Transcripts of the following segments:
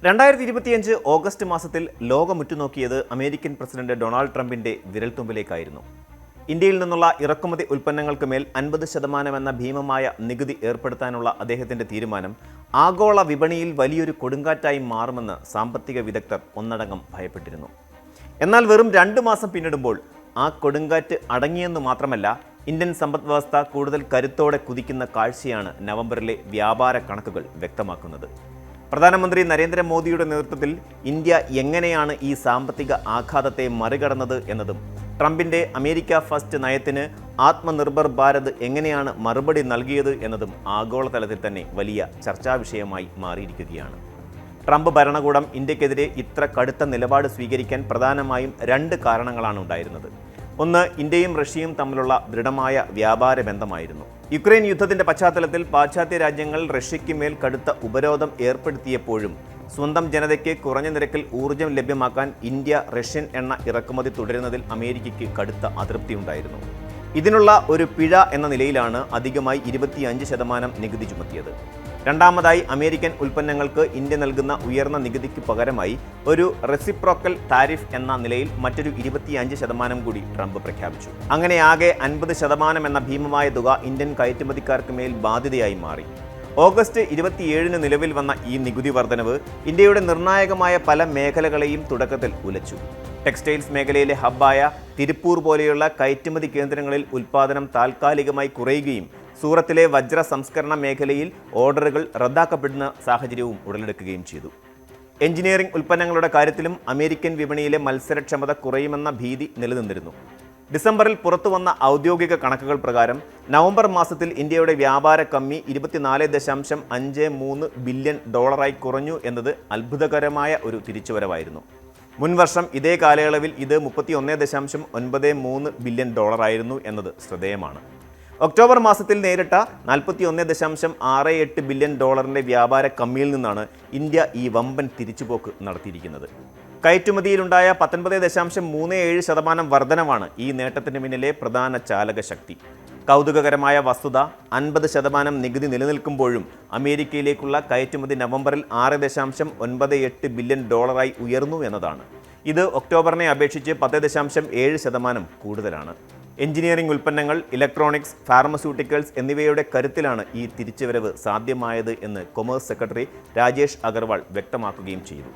2025 August മാസത്തിൽ ലോകമുറ്റുനോക്കിയത് American president Donald ട്രംപിന്റെ വിരൽത്തുമ്പിലേക്കായിരുന്നു. ഇന്ത്യയിൽ നിന്നുള്ള ഇറക്കുമതി ഉൽപ്പന്നങ്ങൾക്ക് മേൽ 50% എന്ന ഭീമമായ നികുതി ഏർപ്പെടുത്താനുള്ള അദ്ദേഹത്തിന്റെ തീരുമാനം ആഗോള വിപണിയിൽ വലിയൊരു കൊടുങ്കാറ്റായി മാറുമെന്ന് സാമ്പത്തിക വിദഗ്ധർ ഒന്നടങ്കം ഭയപ്പെട്ടിരുന്നു. എന്നാൽ വെറും 2 മാസം പിന്നിടുമ്പോൾ ആ കൊടുങ്കാറ്റ് അടങ്ങിയെന്ന് മാത്രമല്ല, ഇന്ത്യൻ സമ്പദ്വ്യവസ്ഥ കൂടുതൽ കരുത്തോടെ കുതിക്കുന്ന കാഴ്ചയാണ് നവംബറിലെ വ്യാപാര കണക്കുകൾ വ്യക്തമാക്കുന്നത്. പ്രധാനമന്ത്രി നരേന്ദ്രമോദിയുടെ നേതൃത്വത്തിൽ ഇന്ത്യ എങ്ങനെയാണ് ഈ സാമ്പത്തിക ആഘാതത്തെ മറികടന്നത് എന്നതും, ട്രംപിന്റെ അമേരിക്ക ഫസ്റ്റ് നയത്തിന് ആത്മനിർഭർ ഭാരത് എങ്ങനെയാണ് മറുപടി നൽകിയത് എന്നതും ആഗോളതലത്തിൽ തന്നെ വലിയ ചർച്ചാ വിഷയമായി മാറിയിരിക്കുകയാണ്. ട്രംപ് ഭരണകൂടം ഇന്ത്യക്കെതിരെ ഇത്ര കടുത്ത നിലപാട് സ്വീകരിക്കാൻ പ്രധാനമായും 2 കാരണങ്ങളാണ് ഉണ്ടായിരുന്നത്. ഒന്ന്, ഇന്ത്യയും റഷ്യയും തമ്മിലുള്ള ദൃഢമായ വ്യാപാര ബന്ധമായിരുന്നു. യുക്രൈൻ യുദ്ധത്തിന്റെ പശ്ചാത്തലത്തിൽ പാശ്ചാത്യ രാജ്യങ്ങൾ റഷ്യയ്ക്ക് മേൽ കടുത്ത ഉപരോധം ഏർപ്പെടുത്തിയപ്പോഴും സ്വന്തം ജനതയ്ക്ക് കുറഞ്ഞ നിരക്കിൽ ഊർജ്ജം ലഭ്യമാക്കാൻ ഇന്ത്യ റഷ്യൻ എണ്ണ ഇറക്കുമതി തുടരുന്നതിൽ അമേരിക്കയ്ക്ക് കടുത്ത അതൃപ്തിയുണ്ടായിരുന്നു. ഇതിനുള്ള ഒരു പിഴ എന്ന നിലയിലാണ് അധികമായി 25% നികുതി ചുമത്തിയത്. രണ്ടാമതായി, അമേരിക്കൻ ഉൽപ്പന്നങ്ങൾക്ക് ഇന്ത്യ നൽകുന്ന ഉയർന്ന നികുതിക്ക് പകരമായി ഒരു റെസിപ്രോക്കൽ താരിഫ് എന്ന നിലയിൽ മറ്റൊരു 25% കൂടി ട്രംപ് പ്രഖ്യാപിച്ചു. അങ്ങനെ ആകെ 50% എന്ന ഭീമമായ തുക ഇന്ത്യൻ കയറ്റുമതിക്കാർക്ക് മേൽ ബാധ്യതയായി മാറി. ഓഗസ്റ്റ് 27 നിലവിൽ വന്ന ഈ നികുതി വർധനവ് ഇന്ത്യയുടെ നിർണായകമായ പല മേഖലകളെയും തുടക്കത്തിൽ ഉലച്ചു. ടെക്സ്റ്റൈൽസ് മേഖലയിലെ ഹബ്ബായ തിരുപ്പൂർ പോലെയുള്ള കയറ്റുമതി കേന്ദ്രങ്ങളിൽ ഉൽപ്പാദനം താൽക്കാലികമായി കുറയുകയും സൂറത്തിലെ വജ്ര സംസ്കരണ മേഖലയിൽ ഓർഡറുകൾ റദ്ദാക്കപ്പെടുന്ന സാഹചര്യവും ഉടലെടുക്കുകയും ചെയ്തു. എഞ്ചിനീയറിംഗ് ഉൽപ്പന്നങ്ങളുടെ കാര്യത്തിലും അമേരിക്കൻ വിപണിയിലെ മത്സരക്ഷമത കുറയുമെന്ന ഭീതി നിലനിന്നിരുന്നു. ഡിസംബറിൽ പുറത്തുവന്ന ഔദ്യോഗിക കണക്കുകൾ പ്രകാരം നവംബർ മാസത്തിൽ ഇന്ത്യയുടെ വ്യാപാര കമ്മി $24.53 ബില്യൺ കുറഞ്ഞു എന്നത് അത്ഭുതകരമായ ഒരു തിരിച്ചുവരവായിരുന്നു. മുൻവർഷം ഇതേ കാലയളവിൽ ഇത് $31.93 ബില്യൺ ആയിരുന്നു എന്നത് ശ്രദ്ധേയമാണ്. ഒക്ടോബർ മാസത്തിൽ നേരിട്ട $41.68 ബില്യൺ വ്യാപാര കമ്മിയിൽ നിന്നാണ് ഇന്ത്യ ഈ വമ്പൻ തിരിച്ചുപോക്ക് നടത്തിയിരിക്കുന്നത്. കയറ്റുമതിയിലുണ്ടായ 19.37% വർധനവാണ് ഈ നേട്ടത്തിന് പിന്നിലെ പ്രധാന ചാലകശക്തി. കൗതുകകരമായ വസ്തുത, 50% നികുതി നിലനിൽക്കുമ്പോഴും അമേരിക്കയിലേക്കുള്ള കയറ്റുമതി നവംബറിൽ $6.98 ബില്യൺ ഉയർന്നു എന്നതാണ്. ഇത് ഒക്ടോബറിനെ അപേക്ഷിച്ച് 10.7% കൂടുതലാണ്. എഞ്ചിനീയറിംഗ് ഉൽപ്പന്നങ്ങൾ, ഇലക്ട്രോണിക്സ്, ഫാർമസ്യൂട്ടിക്കൽസ് എന്നിവയുടെ കരുത്തിലാണ് ഈ തിരിച്ചുവരവ് സാധ്യമായത് എന്ന് കൊമേഴ്സ് സെക്രട്ടറി രാജേഷ് അഗർവാൾ വ്യക്തമാക്കുകയും ചെയ്തു.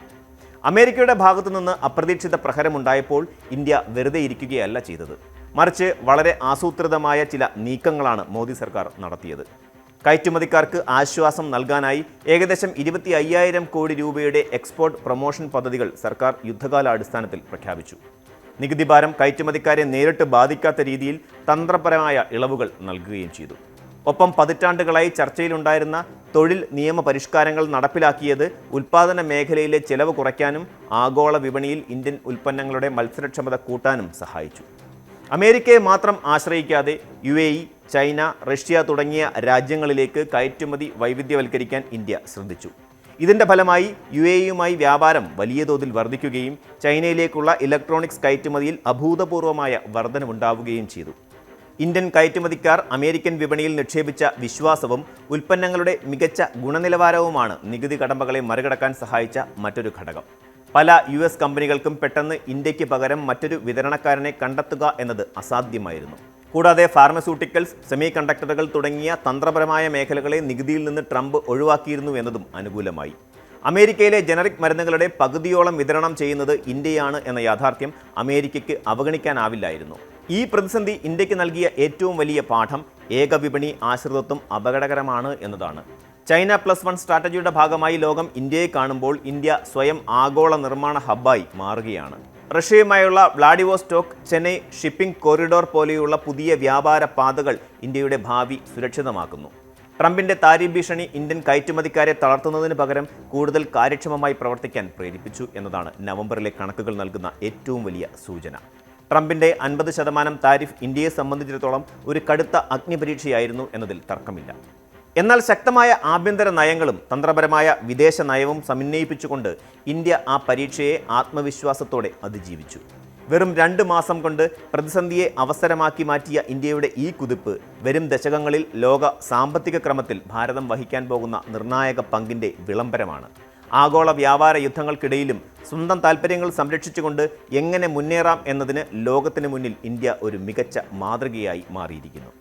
അമേരിക്കയുടെ ഭാഗത്തുനിന്ന് അപ്രതീക്ഷിത പ്രഹരമുണ്ടായപ്പോൾ ഇന്ത്യ വെറുതെ ഇരിക്കുകയല്ല ചെയ്തത്. മറിച്ച് വളരെ ആസൂത്രിതമായ ചില നീക്കങ്ങളാണ് മോദി സർക്കാർ നടത്തിയത്. കയറ്റുമതിക്കാർക്ക് ആശ്വാസം നൽകാനായി ഏകദേശം 25,000 കോടി രൂപയുടെ എക്സ്പോർട്ട് പ്രൊമോഷൻ പദ്ധതികൾ സർക്കാർ യുദ്ധകാലാടിസ്ഥാനത്തിൽ പ്രഖ്യാപിച്ചു. നികുതി ഭാരം കയറ്റുമതിക്കാരെ നേരിട്ട് ബാധിക്കാത്ത രീതിയിൽ തന്ത്രപരമായ ഇളവുകൾ നൽകുകയും ചെയ്തു. ഒപ്പം പതിറ്റാണ്ടുകളായി ചർച്ചയിലുണ്ടായിരുന്ന തൊഴിൽ നിയമ പരിഷ്കാരങ്ങൾ നടപ്പിലാക്കിയത് ഉൽപ്പാദന മേഖലയിലെ ചെലവ് കുറയ്ക്കാനും ആഗോള വിപണിയിൽ ഇന്ത്യൻ ഉൽപ്പന്നങ്ങളുടെ മത്സരക്ഷമത കൂട്ടാനും സഹായിച്ചു. അമേരിക്കയെ മാത്രം ആശ്രയിക്കാതെ UAE, ചൈന, റഷ്യ തുടങ്ങിയ രാജ്യങ്ങളിലേക്ക് കയറ്റുമതി വൈവിധ്യവൽക്കരിക്കാൻ ഇന്ത്യ ശ്രദ്ധിച്ചു. ഇതിന്റെ ഫലമായി UAEയുമായി വ്യാപാരം വലിയ തോതിൽ വർദ്ധിക്കുകയും ചൈനയിലേക്കുള്ള ഇലക്ട്രോണിക്സ് കയറ്റുമതിയിൽ അഭൂതപൂർവമായ വർധനവുണ്ടാവുകയും ചെയ്തു. ഇന്ത്യൻ കയറ്റുമതിക്കാർ അമേരിക്കൻ വിപണിയിൽ നിക്ഷേപിച്ച വിശ്വാസവും ഉൽപ്പന്നങ്ങളുടെ മികച്ച ഗുണനിലവാരവുമാണ് നികുതി കടമ്പകളെ മറികടക്കാൻ സഹായിച്ച മറ്റൊരു ഘടകം. പല US കമ്പനികൾക്കും പെട്ടെന്ന് ഇന്ത്യക്ക് പകരം മറ്റൊരു വിതരണക്കാരനെ കണ്ടെത്തുക എന്നത് അസാധ്യമായിരുന്നു. കൂടാതെ ഫാർമസ്യൂട്ടിക്കൽസ്, സെമി കണ്ടക്ടറുകൾ തുടങ്ങിയ തന്ത്രപരമായ മേഖലകളെ നികുതിയിൽ നിന്ന് ട്രംപ് ഒഴിവാക്കിയിരുന്നു എന്നതും അനുകൂലമായി. അമേരിക്കയിലെ ജനറിക് മരുന്നുകളുടെ പകുതിയോളം വിതരണം ചെയ്യുന്നത് ഇന്ത്യയാണ് എന്ന യാഥാർത്ഥ്യം അമേരിക്കയ്ക്ക് അവഗണിക്കാനാവില്ലായിരുന്നു. ഈ പ്രതിസന്ധി ഇന്ത്യക്ക് നൽകിയ ഏറ്റവും വലിയ പാഠം ഏകവിപണി ആശ്രിതത്വം അപകടകരമാണ് എന്നതാണ്. ചൈന +1 സ്ട്രാറ്റജിയുടെ ഭാഗമായി ലോകം ഇന്ത്യയെ കാണുമ്പോൾ ഇന്ത്യ സ്വയം ആഗോള നിർമ്മാണ ഹബ്ബായി മാറുകയാണ്. റഷ്യയുമായുള്ള വ്ളാഡിവോസ്റ്റോക്ക് ചെന്നൈ ഷിപ്പിംഗ് കോറിഡോർ പോലെയുള്ള പുതിയ വ്യാപാര പാതകൾ ഇന്ത്യയുടെ ഭാവി സുരക്ഷിതമാക്കുന്നു. ട്രംപിന്റെ താരിഫ് ഭീഷണി ഇന്ത്യൻ കയറ്റുമതിക്കാരെ തളർത്തുന്നതിന് പകരം കൂടുതൽ കാര്യക്ഷമമായി പ്രവർത്തിക്കാൻ പ്രേരിപ്പിച്ചു എന്നതാണ് നവംബറിലെ കണക്കുകൾ നൽകുന്ന ഏറ്റവും വലിയ സൂചന. ട്രംപിന്റെ 50% താരിഫ് ഇന്ത്യയെ സംബന്ധിച്ചിടത്തോളം ഒരു കടുത്ത അഗ്നിപരീക്ഷയായിരുന്നു എന്നതിൽ തർക്കമില്ല. എന്നാൽ ശക്തമായ ആഭ്യന്തര നയങ്ങളും തന്ത്രപരമായ വിദേശ നയവും സമന്വയിപ്പിച്ചുകൊണ്ട് ഇന്ത്യ ആ പരീക്ഷയെ ആത്മവിശ്വാസത്തോടെ അതിജീവിച്ചു. വെറും 2 മാസം കൊണ്ട് പ്രതിസന്ധിയെ അവസരമാക്കി മാറ്റിയ ഇന്ത്യയുടെ ഈ കുതിപ്പ് വരും ദശകങ്ങളിൽ ലോക സാമ്പത്തിക ക്രമത്തിൽ ഭാരതം വഹിക്കാൻ പോകുന്ന നിർണായക പങ്കിൻ്റെ വിളംബരമാണ്. ആഗോള വ്യാപാര യുദ്ധങ്ങൾക്കിടയിലും സ്വന്തം താൽപ്പര്യങ്ങൾ സംരക്ഷിച്ചുകൊണ്ട് എങ്ങനെ മുന്നേറാം എന്നതിന് ലോകത്തിന് മുന്നിൽ ഇന്ത്യ ഒരു മികച്ച മാതൃകയായി മാറിയിരിക്കുന്നു.